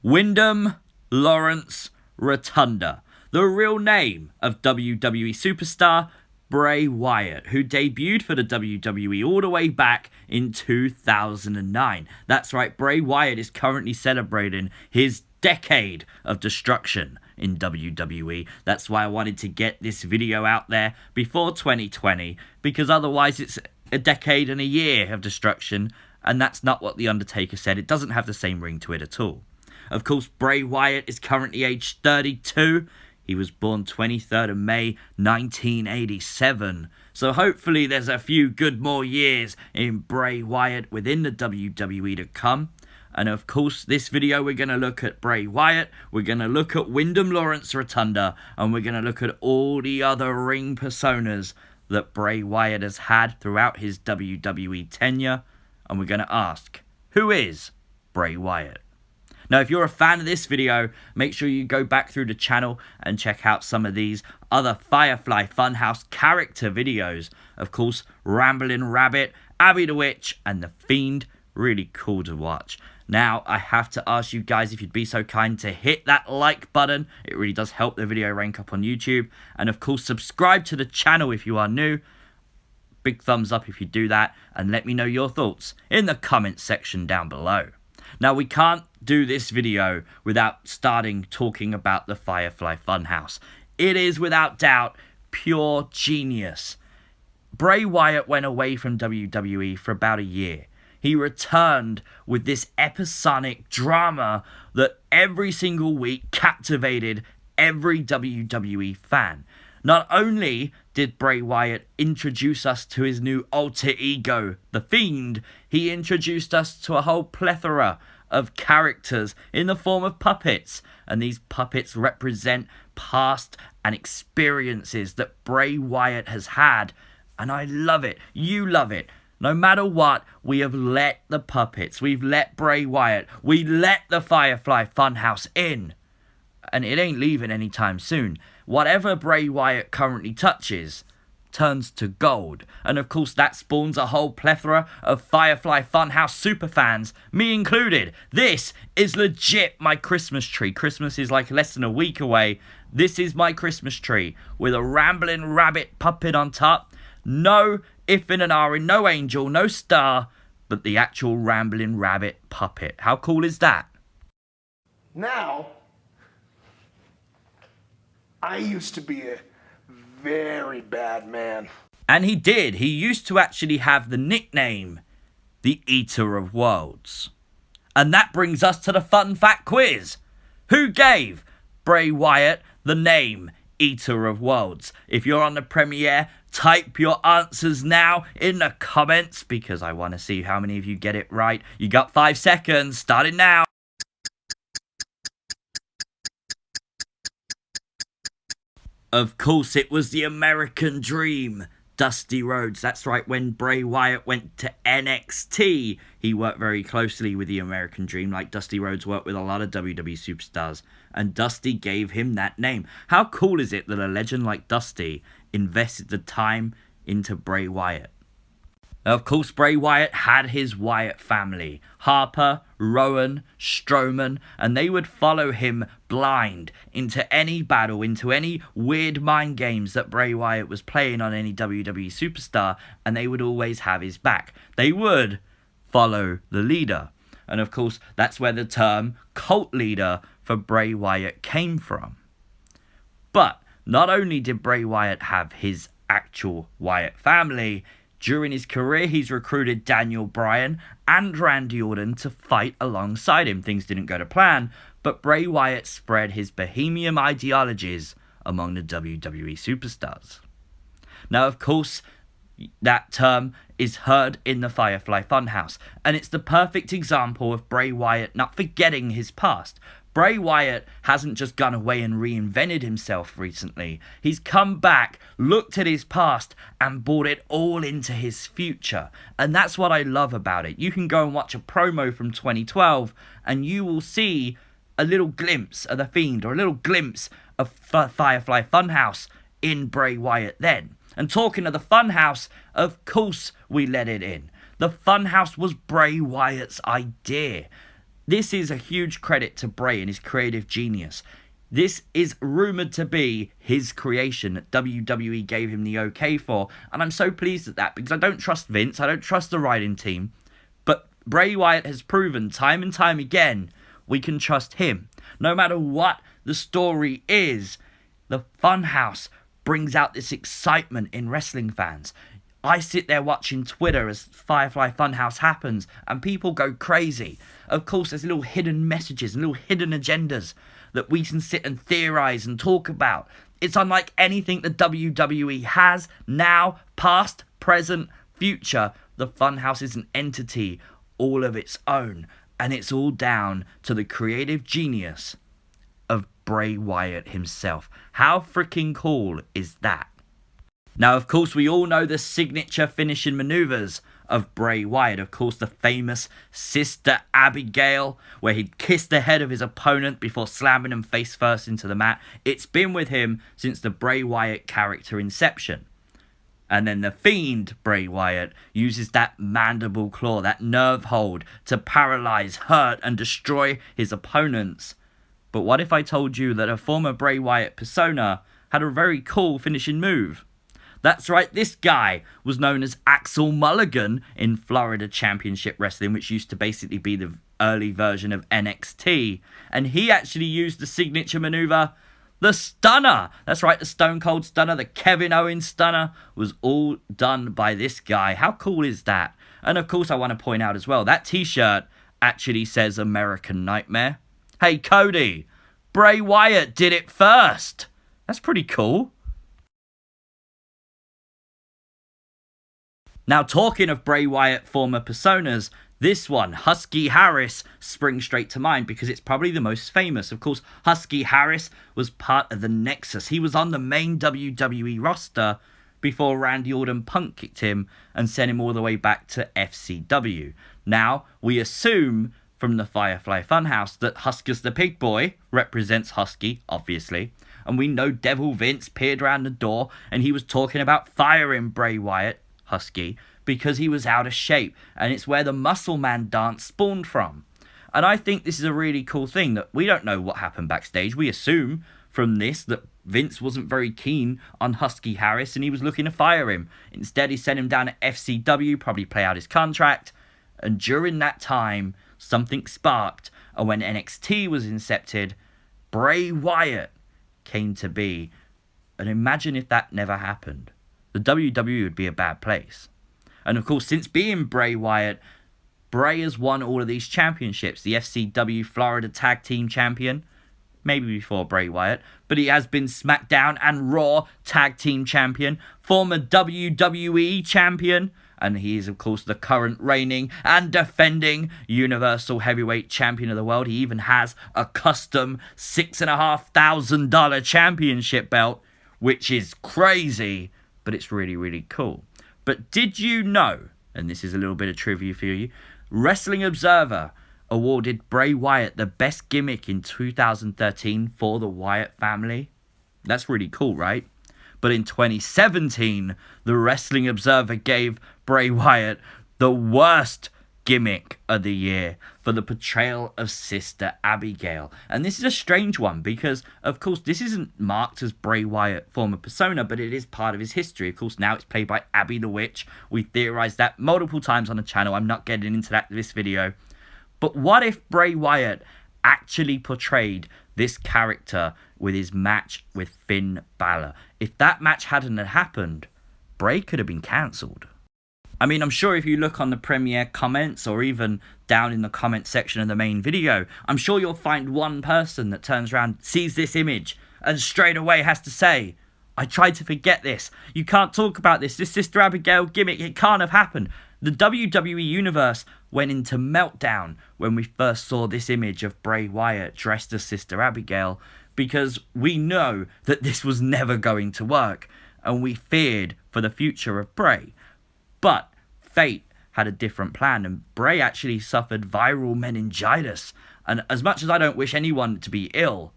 Wyndham Lawrence Rotunda, the real name of WWE superstar Bray Wyatt, who debuted for the WWE all the way back in 2009. That's right, Bray Wyatt is currently celebrating his decade of destruction in WWE. That's why I wanted to get this video out there before 2020, because otherwise it's a decade and a year of destruction, and that's not what The Undertaker said. It doesn't have the same ring to it at all. Of course, Bray Wyatt is currently aged 32. He was born 23rd of May 1987. So hopefully there's a few good more years in Bray Wyatt within the WWE to come. And of course, this video we're going to look at Bray Wyatt, we're going to look at Wyndham Lawrence Rotunda, and we're going to look at all the other ring personas that Bray Wyatt has had throughout his WWE tenure. And we're going to ask, who is Bray Wyatt? Now, if you're a fan of this video, make sure you go back through the channel and check out some of these other Firefly Funhouse character videos. Of course, Ramblin' Rabbit, Abby the Witch, and the Fiend. Really cool to watch. Now, I have to ask you guys if you'd be so kind to hit that like button. It really does help the video rank up on YouTube. And of course, subscribe to the channel if you are new. Big thumbs up if you do that. And let me know your thoughts in the comments section down below. Now, we can't do this video without starting talking about the Firefly Funhouse. It is, without doubt, pure genius. Bray Wyatt went away from WWE for about a year. He returned with this episodic drama that every single week captivated every WWE fan. Not only did Bray Wyatt introduce us to his new alter ego, the Fiend, he introduced us to a whole plethora of characters in the form of puppets. And these puppets represent past and experiences that Bray Wyatt has had. And I love it. You love it. No matter what, we have let the puppets, we've let Bray Wyatt, we let the Firefly Funhouse in. And it ain't leaving anytime soon. Whatever Bray Wyatt currently touches turns to gold. And of course that spawns a whole plethora of Firefly Funhouse superfans, me included. This is legit my Christmas tree. Christmas is like less than a week away. This is my Christmas tree with a Ramblin' Rabbit puppet on top. No ifing and ahhing, no angel, no star, but the actual Ramblin' Rabbit puppet. How cool is that? Now, I used to be a very bad man. And he did. He used to actually have the nickname, the Eater of Worlds. And that brings us to the fun fact quiz. Who gave Bray Wyatt the name Eater of Worlds? If you're on the premiere, type your answers now in the comments, because I want to see how many of you get it right. You got 5 seconds, starting now. Of course, it was the American Dream, Dusty Rhodes. That's right, when Bray Wyatt went to NXT, he worked very closely with the American Dream, like Dusty Rhodes worked with a lot of WWE superstars, and Dusty gave him that name. How cool is it that a legend like Dusty invested the time into Bray Wyatt? Of course, Bray Wyatt had his Wyatt family, Harper, Rowan, Strowman, and they would follow him blind into any battle, into any weird mind games that Bray Wyatt was playing on any WWE superstar, and they would always have his back. They would follow the leader. And of course, that's where the term cult leader for Bray Wyatt came from. But not only did Bray Wyatt have his actual Wyatt family, during his career, he's recruited Daniel Bryan and Randy Orton to fight alongside him. Things didn't go to plan, but Bray Wyatt spread his bohemian ideologies among the WWE superstars. Now, of course, that term is heard in the Firefly Funhouse, and it's the perfect example of Bray Wyatt not forgetting his past. Bray Wyatt hasn't just gone away and reinvented himself recently. He's come back, looked at his past, and brought it all into his future. And that's what I love about it. You can go and watch a promo from 2012, and you will see a little glimpse of the Fiend, or a little glimpse of Firefly Funhouse in Bray Wyatt then. And talking of the Funhouse, of course we let it in. The Funhouse was Bray Wyatt's idea. This is a huge credit to Bray and his creative genius. This is rumoured to be his creation that WWE gave him the okay for, and I'm so pleased at that because I don't trust Vince, I don't trust the writing team, but Bray Wyatt has proven time and time again we can trust him. No matter what the story is, the Funhouse brings out this excitement in wrestling fans. I sit there watching Twitter as Firefly Funhouse happens, and people go crazy. Of course, there's little hidden messages and little hidden agendas that we can sit and theorize and talk about. It's unlike anything the WWE has now, past, present, future. The Funhouse is an entity all of its own, and it's all down to the creative genius of Bray Wyatt himself. How freaking cool is that? Now, of course, we all know the signature finishing maneuvers of Bray Wyatt. Of course, the famous Sister Abigail, where he'd kiss the head of his opponent before slamming him face first into the mat. It's been with him since the Bray Wyatt character inception. And then the Fiend, Bray Wyatt, uses that mandible claw, that nerve hold, to paralyze, hurt, and destroy his opponents. But what if I told you that a former Bray Wyatt persona had a very cool finishing move? That's right, this guy was known as Axel Mulligan in Florida Championship Wrestling, which used to basically be the early version of NXT. And he actually used the signature maneuver, the Stunner. That's right, the Stone Cold Stunner, the Kevin Owens Stunner, was all done by this guy. How cool is that? And of course, I want to point out as well, that t-shirt actually says American Nightmare. Hey, Cody, Bray Wyatt did it first. That's pretty cool. Now, talking of Bray Wyatt former personas, this one, Husky Harris, springs straight to mind because it's probably the most famous. Of course, Husky Harris was part of the Nexus. He was on the main WWE roster before Randy Orton Punk kicked him and sent him all the way back to FCW. Now, we assume from the Firefly Funhouse that Huskus the Pig Boy represents Husky, obviously. And we know Devil Vince peered around the door and he was talking about firing Bray Wyatt, Husky, because he was out of shape, and it's where the Muscle Man dance spawned from. And I think this is a really cool thing that we don't know what happened backstage. We assume from this that Vince wasn't very keen on Husky Harris and he was looking to fire him. Instead, he sent him down to FCW, probably play out his contract, and during that time, something sparked, and when NXT was incepted, Bray Wyatt came to be. And imagine if that never happened. The WWE would be a bad place. And of course, since being Bray Wyatt, Bray has won all of these championships. The FCW Florida Tag Team Champion, maybe before Bray Wyatt, but he has been SmackDown and Raw Tag Team Champion, former WWE Champion, and he is, of course, the current reigning and defending Universal Heavyweight Champion of the world. He even has a custom $6,500 championship belt, which is crazy. But it's really, really cool. But did you know, and this is a little bit of trivia for you, Wrestling Observer awarded Bray Wyatt the best gimmick in 2013 for the Wyatt family? That's really cool, right? But in 2017, the Wrestling Observer gave Bray Wyatt the worst gimmick of the year for the portrayal of Sister Abigail. And this is a strange one because, of course, this isn't marked as Bray Wyatt former persona, but it is part of his history. Of course, now it's played by Abby the Witch. We theorized that multiple times on the channel. I'm not getting into that in this video. But what if Bray Wyatt actually portrayed this character with his match with Finn Balor? If that match hadn't happened, Bray could have been cancelled. I mean, I'm sure if you look on the premiere comments or even down in the comment section of the main video, I'm sure you'll find one person that turns around, sees this image, and straight away has to say, I tried to forget this. You can't talk about this. This Sister Abigail gimmick, it can't have happened. The WWE Universe went into meltdown when we first saw this image of Bray Wyatt dressed as Sister Abigail because we know that this was never going to work and we feared for the future of Bray. But fate had a different plan and Bray actually suffered viral meningitis. And as much as I don't wish anyone to be ill,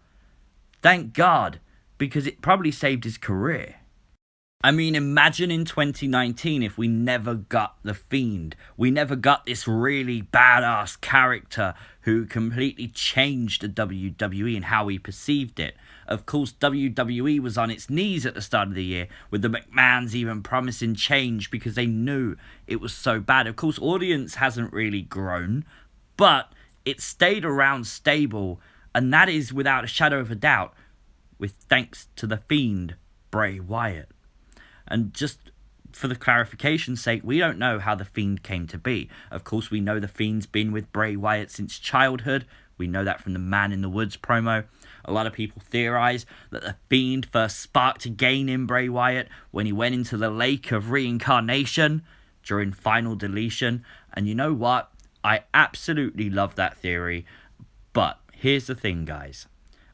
thank God, because it probably saved his career. I mean, imagine in 2019 if we never got the Fiend. We never got this really badass character who completely changed the WWE and how we perceived it. Of course, WWE was on its knees at the start of the year, with the McMahons even promising change because they knew it was so bad. Of course, audience hasn't really grown, but it stayed around stable, and that is without a shadow of a doubt, with thanks to the Fiend, Bray Wyatt. And just for the clarification's sake, we don't know how the Fiend came to be. Of course, we know the Fiend's been with Bray Wyatt since childhood. We know that from the Man in the Woods promo. A lot of people theorize that the Fiend first sparked again in Bray Wyatt when he went into the lake of reincarnation during Final Deletion. And you know what? I absolutely love that theory. But here's the thing, guys.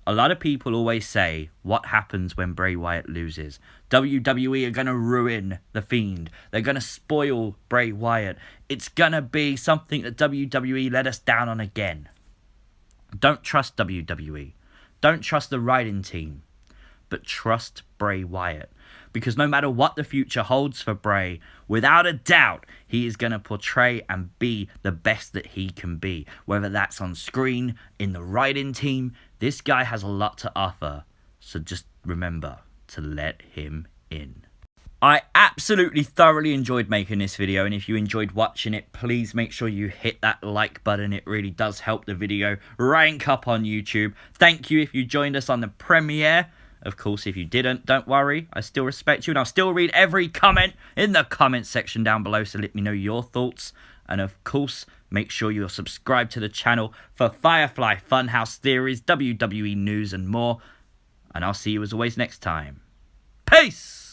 A lot of people always say, what happens when Bray Wyatt loses? WWE are going to ruin the Fiend. They're going to spoil Bray Wyatt. It's going to be something that WWE let us down on again. Don't trust WWE. Don't trust the writing team. But trust Bray Wyatt. Because no matter what the future holds for Bray, without a doubt, he is going to portray and be the best that he can be. Whether that's on screen, in the writing team, this guy has a lot to offer. So just remember to let him in. I absolutely thoroughly enjoyed making this video, and if you enjoyed watching it, please make sure you hit that like button. It really does help the video rank up on YouTube. Thank you if you joined us on the premiere. Of course, if you didn't, don't worry. I still respect you, and I'll still read every comment in the comment section down below, so let me know your thoughts. And of course, make sure you're subscribed to the channel for Firefly, Funhouse theories, WWE news, and more. And I'll see you as always next time. Peace!